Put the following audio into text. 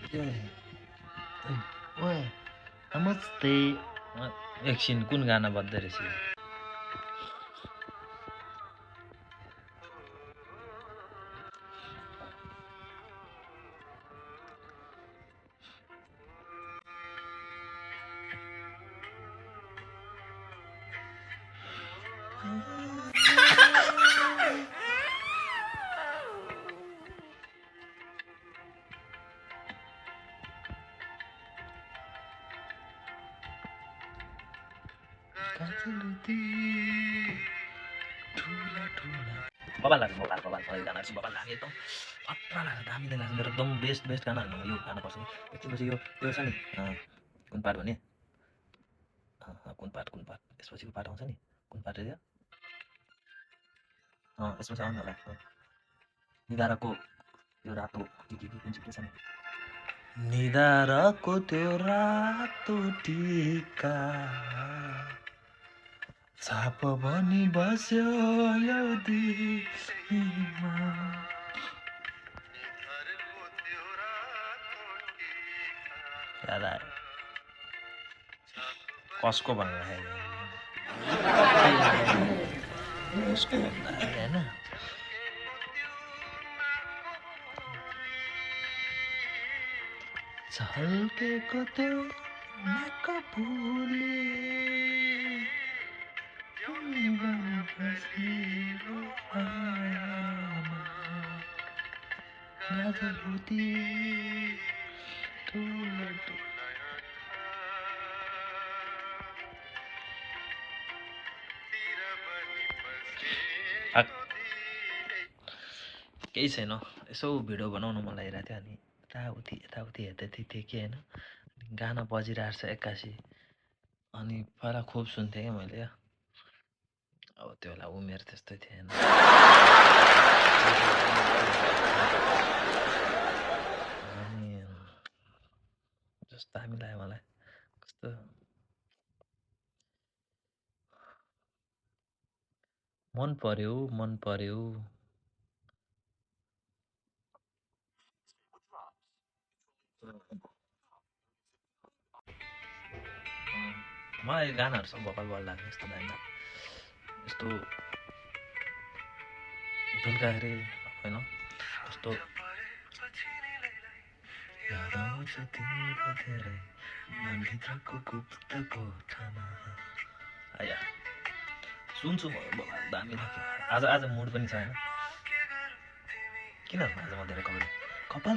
ए ओए नमस्ते एकछिन कुन गाना बज्दै रहेछ यो? बबाल लाग्छ बबाल मलाई गाना चाहिँ बबाल लाग्यो एकदम खतरा लाग्छ दामी लाग्छ मेरो एकदम बेस्ट गानाहरूमा यो गाना पर्छ नि त्यसपछि यो त्यो छ नि कुन पार्ट भने कुन पार्ट यसपछिको पार्ट आउँछ नि कुन पार्ट रे यसपछि आउनु होला निधाराको त्यो रातो के कुन चाहिँ के छ नि निधाराको त्यो रातो टीका छाप बनी बस्यो यो दिलमा याद आयो कसको भन्नु कसको भन्दा होइन झल्केको त्यो नाक फुले केही छैन यसो भिडियो बनाउनु मन लागिरहेको थियो अनि यताउति हेर्दै थिएँ कि होइन गाना बजिरहेको छ एक्कासी अनि पहिला खुब सुन्थेँ क्या मैले अब त्यो बेला उमेर त्यस्तै थिएन अनि जस्तो दामी लाग्यो मलाई कस्तो मन पर्यो मलाई गानाहरू सब बल लाग्ने यस्तो दामी यस्तो बेलुकाखेरि होइन यस्तो याद आउँछ तिम्रो धेरै मनभित्रको गुप्त कोठामा आया सुन्छु म दामी लाग्यो आज मुड पनि छ होइन किन आज म धेरै कपाल किन